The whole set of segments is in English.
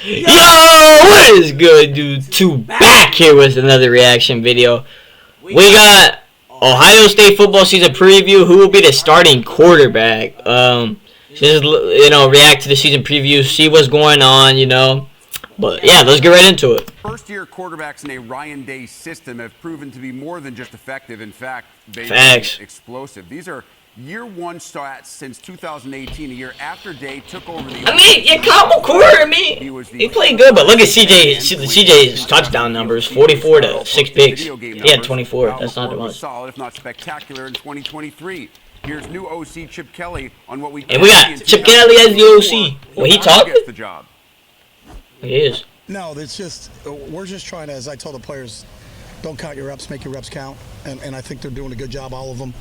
Yo, what is good, dude? Back here with another reaction video. We got Ohio State football season preview. Who will be the starting quarterback? Just react to the season preview, see what's going on, But yeah, let's get right into it. First-year quarterbacks in a Ryan Day system have proven to be more than just effective. In fact, they've been explosive. These are year-one stats since 2018, a year after Day took over the. Kyle McCord, he played good, but look at CJ's touchdown numbers: 44 to 6 picks. He had 24. That's not much. Solid, if not spectacular, in 2023. Here's new OC Chip Kelly on what we. And we got Chip Kelly as the OC. Well, he talking. The job. He is. No, it's just we're just trying to, as I told the players, don't count your reps, make your reps count, and I think they're doing a good job, all of them.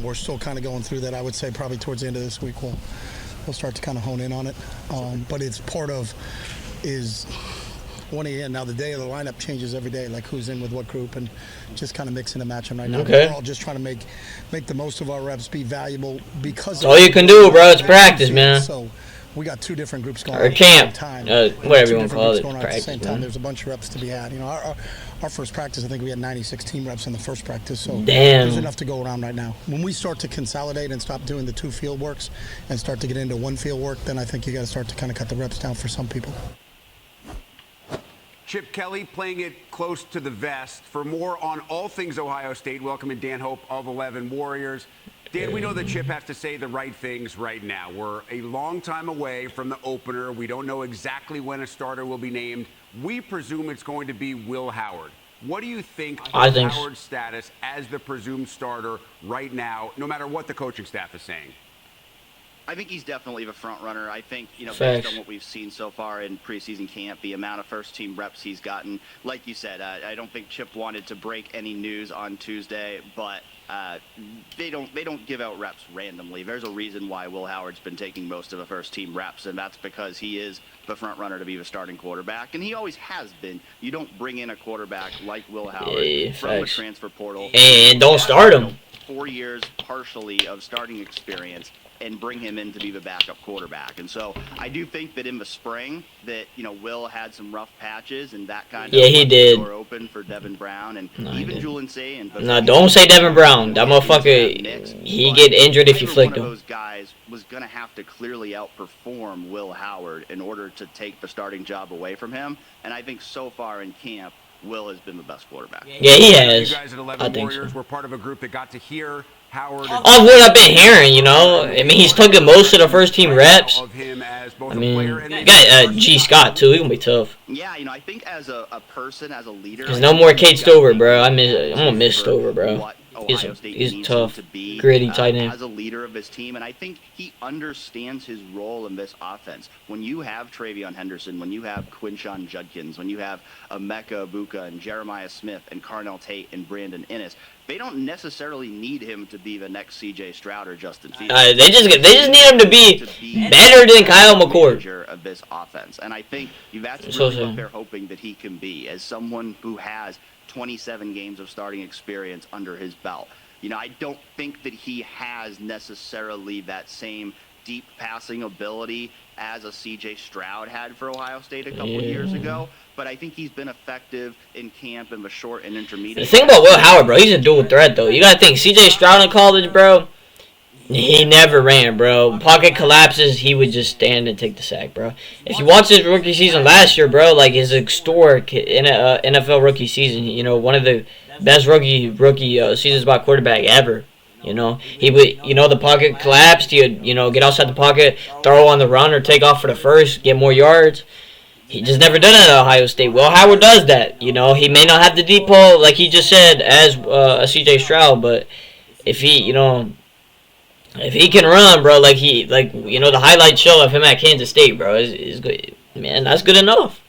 We're still kind of going through that. I would say probably towards the end of this week we'll start to kind of hone in on it. But it's part of is when he in. Now the day of the lineup changes every day, like who's in with what group, and just kind of mixing and matching right now. Okay. We're all just trying to make the most of our reps, be valuable because. That's all you can do, bro. It's practice, man. So we got two different groups going or on camp, at the same time. whatever you want to call it. Practice, at the same time. There's a bunch of reps to be had. Our first practice, I think we had 96 team reps in the first practice. So there's enough to go around right now. When we start to consolidate and stop doing the two field works and start to get into one field work, then I think you got to start to kind of cut the reps down for some people. Chip Kelly playing it close to the vest. For more on all things Ohio State, welcome in Dan Hope of 11 Warriors. Dan, we know that Chip has to say the right things right now. We're a long time away from the opener. We don't know exactly when a starter will be named. We presume it's going to be Will Howard. What do you think of Howard's status as the presumed starter right now, no matter what the coaching staff is saying? I think he's definitely the front runner. I think, based on what we've seen so far in preseason camp, the amount of first-team reps he's gotten, like you said, I don't think Chip wanted to break any news on Tuesday, but they don't give out reps randomly. There's a reason why Will Howard's been taking most of the first-team reps, and that's because he is the front runner to be the starting quarterback, and he always has been. You don't bring in a quarterback like Will Howard from the transfer portal and don't start him. 4 years partially of starting experience and bring him in to be the backup quarterback. And so I do think that in the spring that, Will had some rough patches and that kind of he did. Door open for Devin Brown and even Julian Say. No, don't say Devin Brown. That motherfucker, he get injured if you flick him. One of those guys was going to have to clearly outperform Will Howard in order to take the starting job away from him. And I think so far in camp, Will has been the best quarterback. Yeah, he has. You guys at 11 Warriors were part of a group that got to hear Howard. Of what I've been hearing, he's taking most of the first-team reps. G. Scott, too. He gonna be tough. Yeah, I think as a person, as a leader. There's no more Kate Stover, bro. I'm gonna miss Stover, bro. He's tough, gritty tight end. As a leader of his team, and I think he understands his role in this offense. When you have Travion Henderson, when you have Quinshon Judkins, when you have Emeka Ibuka and Jeremiah Smith and Carnell Tate and Brandon Inniss, they don't necessarily need him to be the next C.J. Stroud or Justin Fields. They just need him to be better than Kyle McCord of this offense, and I think that's really what they're hoping that he can be as someone who has 27 games of starting experience under his belt. I don't think that he has necessarily that same deep passing ability as a C.J. Stroud had for Ohio State a couple years ago, but I think he's been effective in camp in the short and intermediate. The thing about Will Howard, bro, he's a dual threat, though. You gotta think, C.J. Stroud in college, bro, he never ran, bro. Pocket collapses, he would just stand and take the sack, bro. If you watch his rookie season last year, bro, like his historic NFL rookie season, one of the best rookie seasons by quarterback ever. He would, the pocket collapsed. He would, get outside the pocket, throw on the run or take off for the first, get more yards. He just never done it at Ohio State. Will Howard does that. He may not have the deep ball, like he just said, as a C.J. Stroud, but if he, if he can run, bro, the highlight show of him at Kansas State, bro, is good. Man, that's good enough.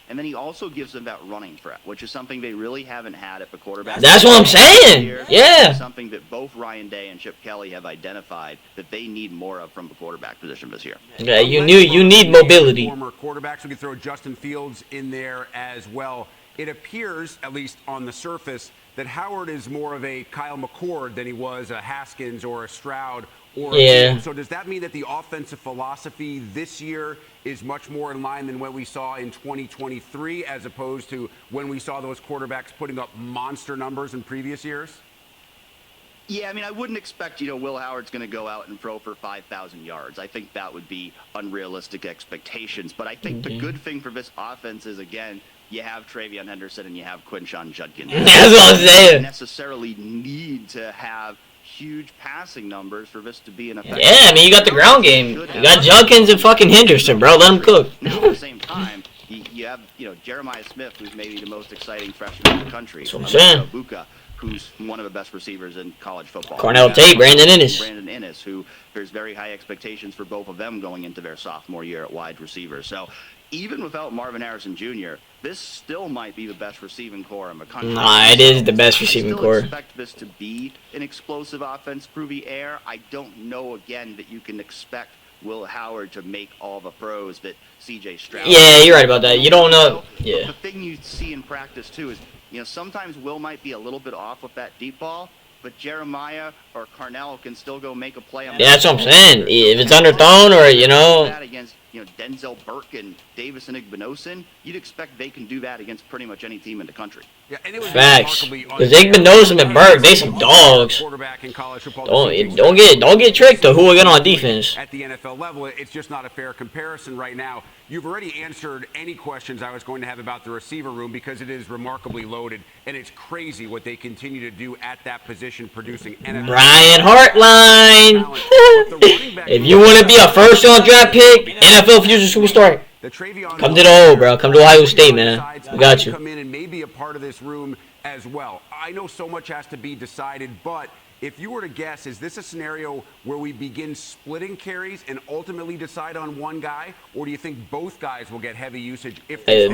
And then he also gives them that running threat, which is something they really haven't had at the quarterback. That's what I'm saying. Yeah. Something that both Ryan Day and Chip Kelly have identified that they need more of from the quarterback position this year. Yeah, you need mobility. Former quarterbacks, we could throw Justin Fields in there as well. It appears, at least on the surface, that Howard is more of a Kyle McCord than he was a Haskins or a Stroud or yeah. so does that mean that the offensive philosophy this year is much more in line than what we saw in 2023, as opposed to when we saw those quarterbacks putting up monster numbers in previous years? Yeah, I mean, I wouldn't expect, Will Howard's going to go out and throw for 5,000 yards. I think that would be unrealistic expectations. But I think the good thing for this offense is, again, you have Travion Henderson and you have Quinshon Judkins. That's what I'm saying. You don't necessarily need to have huge passing numbers for this to be an effective. Yeah, I mean, you got the ground game. You got Judkins and fucking Henderson, bro. Let them cook. Now, at the same time, you have, Jeremiah Smith, who's maybe the most exciting freshman in the country. That's what I'm saying. Buka, who's one of the best receivers in college football. Cornell Tate, Brandon Innis, who there's very high expectations for both of them going into their sophomore year at wide receiver. So even without Marvin Harrison Jr., this still might be the best receiving core in the country. Nah, it is the best receiving core. I still expect this to be an explosive offense through the air. I don't know, again, that you can expect Will Howard to make all the throws that C.J. Stroud. Yeah, you're right about that. You don't know. Yeah. The thing you see in practice, too, is sometimes Will might be a little bit off with that deep ball, but Jeremiah or Carnell can still go make a play on. Yeah, that's what I'm saying. If it's underthrown or, that against, Denzel Burke and Davison Igbinosun, you'd expect they can do that against pretty much any team in the country. Yeah, and it was facts. Because Igbinosun and Burke, they some dogs. Don't get tricked to who again on defense. At the NFL level, it's just not a fair comparison right now. You've already answered any questions I was going to have about the receiver room because it is remarkably loaded, and it's crazy what they continue to do at that position, producing NFL. Brian Hartline. If you want to be a first-round draft pick, NFL future superstar, come to the O, bro. Come to Ohio State, man. We got you. Come in and maybe a part of this room as well. I know so much has to be decided, but if you were to guess, is this a scenario where we begin splitting carries and ultimately decide on one guy, or do you think both guys will get heavy usage if they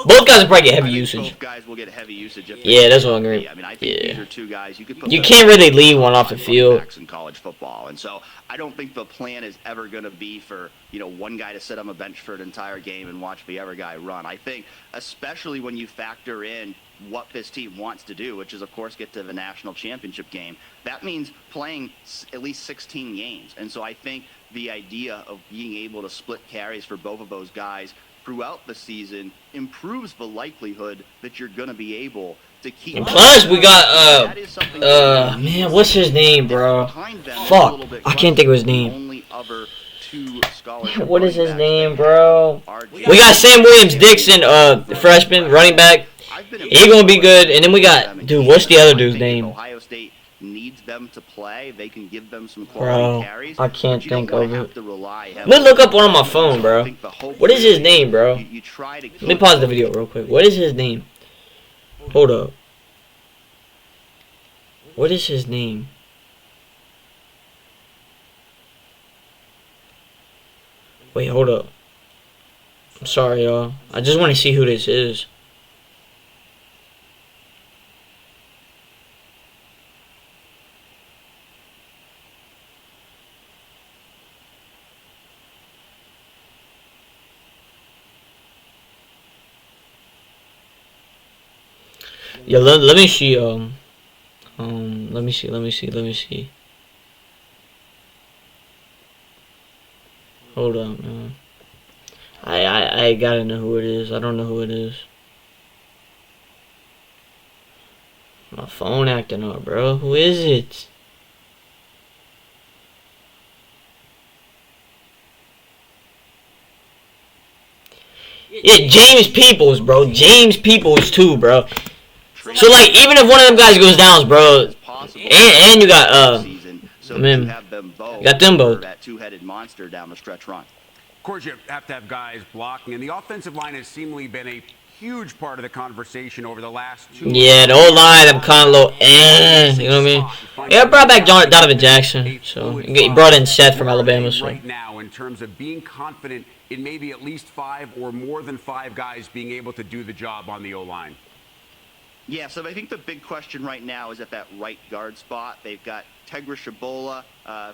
both guys will probably get heavy usage. Both guys will get heavy usage. Yeah, that's what I'm agreeing. I mean, I think these are two guys you could put. You can't really leave one off the field in college football, and so I don't think the plan is ever going to be for one guy to sit on the bench for an entire game and watch the other guy run. I think, especially when you factor in what this team wants to do, which is, of course, get to the national championship game. That means playing at least 16 games. And so I think the idea of being able to split carries for both of those guys throughout the season improves the likelihood that you're going to be able to keep. And plus, we got, man, what's his name, bro? Fuck, I can't think of his name. What is his name, bro? We got Sam Williams-Dixon, the freshman, running back. He gonna be good, and then we got, dude, what's the other dude's name? Ohio State needs them to play. They can give them some quality carries. I can't think of it. Let me look up one on my phone, bro. What is his name, bro? Let me pause the video real quick. What is his name? Hold up. What is his name? Wait, hold up. I'm sorry, y'all. I just want to see who this is. Yeah, let me see. Let me see. Hold up, man. I gotta know who it is. I don't know who it is. My phone acting up, bro. Who is it? Yeah, James Peoples, bro. James Peoples too, bro. So like, even if one of them guys goes down, bro, and you got man, you got them both. That two-headed monster down the stretch run. Of course, you have to have guys blocking, and the offensive line has seemingly been a huge part of the conversation over the last 2 years. Yeah, the old line, I'm kind of low, you know what I mean? Yeah, I brought back Donovan Jackson, so he brought in Seth from Alabama. So right now, in terms of being confident in maybe at least 5 or more than 5 guys being able to do the job on the O-line. Yeah, so I think the big question right now is at that right guard spot. They've got Tegra Shabola,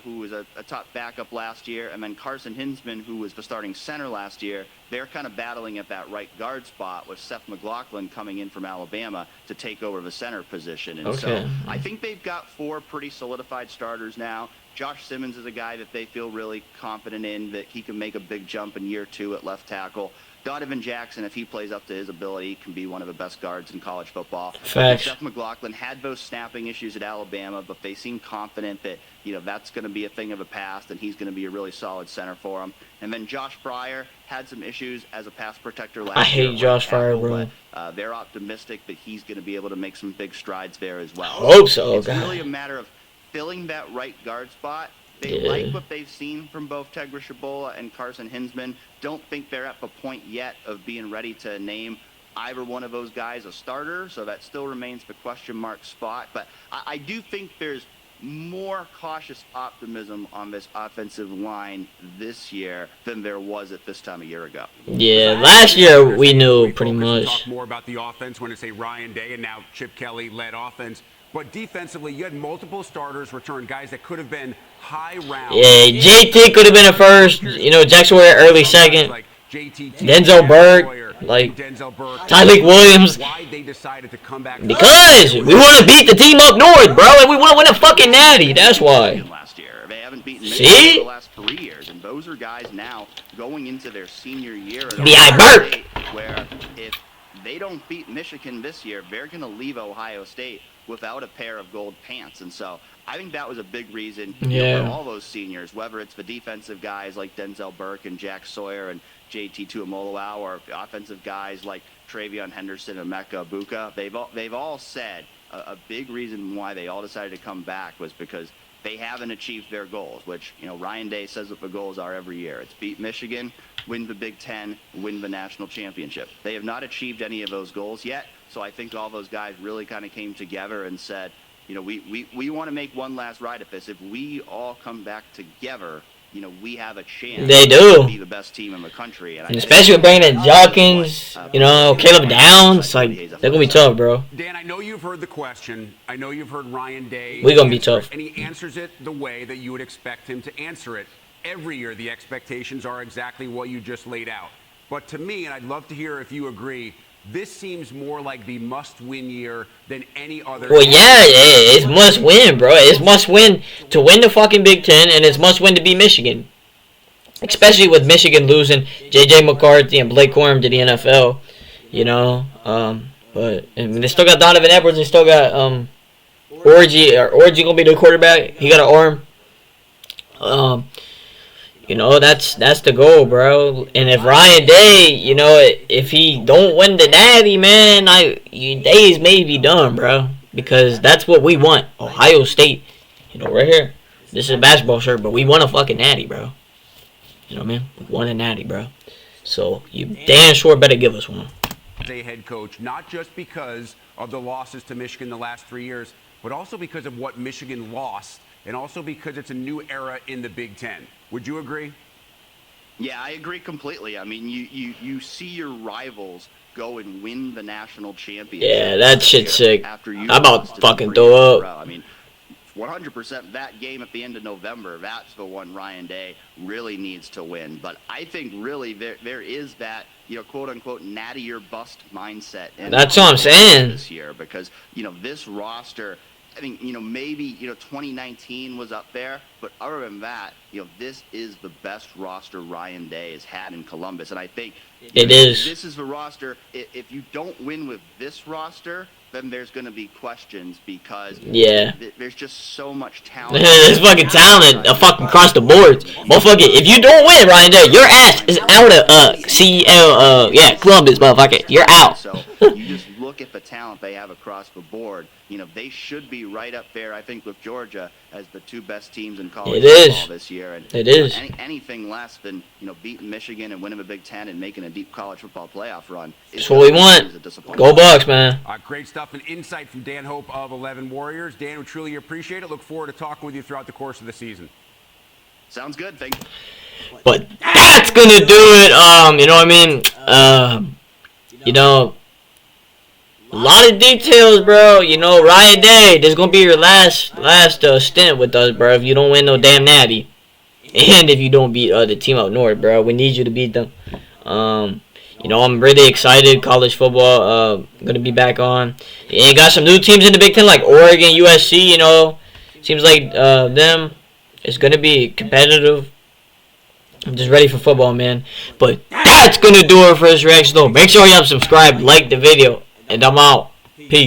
who was a top backup last year, and then Carson Hinsman, who was the starting center last year. They're kind of battling at that right guard spot with Seth McLaughlin coming in from Alabama to take over the center position. And so I think they've got 4 pretty solidified starters now. Josh Simmons is a guy that they feel really confident in, that he can make a big jump in year 2 at left tackle. Donovan Jackson, if he plays up to his ability, can be one of the best guards in college football. Facts. Seth McLaughlin had those snapping issues at Alabama, but they seem confident that, that's going to be a thing of the past, and he's going to be a really solid center for them. And then Josh Fryer had some issues as a pass protector last year. I hate Josh Fryer, bro. But, they're optimistic that he's going to be able to make some big strides there as well. Hope so, It's God. really a matter of filling that right guard spot. They like what they've seen from both Tegra Shabola and Carson Hinsman. Don't think they're at the point yet of being ready to name either one of those guys a starter, so that still remains the question mark spot. But I do think there's more cautious optimism on this offensive line this year than there was at this time a year ago. Yeah, last year we knew pretty much. Talk more about the offense when it's a Ryan Day and now Chip Kelly led offense. But defensively, you had multiple starters return, guys that could have been high round. Yeah, JT could have been a first. Jack Sawyer early second. Denzel Burke, Tyreek Williams. Why they decided to come back? Because we want to beat the team up north, bro, and we want to win a fucking natty. That's why. Last year, they haven't beaten See? Michigan for the last 3 years, and those are guys now going into their senior year. B.I. Burke. Where if they don't beat Michigan this year, they're going to leave Ohio State without a pair of gold pants. And so I think that was a big reason for all those seniors, whether it's the defensive guys like Denzel Burke and Jack Sawyer and JT Tuimoloau, or offensive guys like Travion Henderson and Mecca Abuka. They've all said a big reason why they all decided to come back was because they haven't achieved their goals, which, Ryan Day says what the goals are every year. It's beat Michigan, win the Big Ten, win the national championship. They have not achieved any of those goals yet, so I think all those guys really kind of came together and said, we want to make one last ride at this. If we all come back together, we have a chance They do. to be the best team in the country. And Especially with bringing in Jawkins, Caleb Downs. Like, they're going to be tough, bro. Dan, I know you've heard the question. I know you've heard Ryan Day. We're going to be tough. And he answers it the way that you would expect him to answer it. Every year, the expectations are exactly what you just laid out. But to me, and I'd love to hear if you agree, this seems more like the must-win year than any other. Well, yeah, it's must-win, bro. It's must-win to win the fucking Big Ten, and it's must-win to beat Michigan. Especially with Michigan losing J.J. McCarthy and Blake Corum to the NFL, But they still got Donovan Edwards. They still got Orgy gonna be the quarterback. He got an arm. That's the goal, bro. And if Ryan Day, if he don't win the natty, man, days may be done, bro. Because that's what we want. Ohio State, right here. This is a basketball shirt, but we want a fucking natty, bro. You know what I mean? We want a natty, bro. So you damn sure better give us one. A head coach, not just because of the losses to Michigan the last 3 years, but also because of what Michigan lost, and also because it's a new era in the Big Ten. Would you agree? Yeah, I agree completely. I mean, you see your rivals go and win the national championship. Yeah, that shit's sick. After you I'm about to fucking throw up. I mean, 100% that game at the end of November, that's the one Ryan Day really needs to win. But I think really there is that, quote-unquote, natty or bust mindset. That's what I'm saying. This year, because, this roster, I think, maybe, 2019 was up there, but other than that, this is the best roster Ryan Day has had in Columbus. And I think it is. This is the roster. If you don't win with this roster, then there's going to be questions because there's just so much talent. There's fucking talent fucking across the board. Motherfucker, if you don't win, Ryan Day, your ass is out of Columbus, motherfucker. You're out. So you just look at the talent they have across the board. They should be right up there, I think, with Georgia as the two best teams in college football this year. And it is. Anything less than beating Michigan and winning the Big Ten and making a deep college football playoff run. That's what we want. Go Bucks, man. Great stuff and insight from Dan Hope of 11 Warriors. Dan, we truly appreciate it. Look forward to talking with you throughout the course of the season. Sounds good. Thank you. But that's gonna do it. You know what I mean? A lot of details, bro. Ryan Day, this is gonna be your last stint with us, bro. If you don't win no damn natty, and if you don't beat the team out north, bro, we need you to beat them. I'm really excited. College football, gonna be back on. And got some new teams in the Big Ten, like Oregon, USC. Seems like them. It's going to be competitive. I'm just ready for football, man. But that's going to do it for this reaction, though. Make sure you have subscribed, like the video, and I'm out. Peace.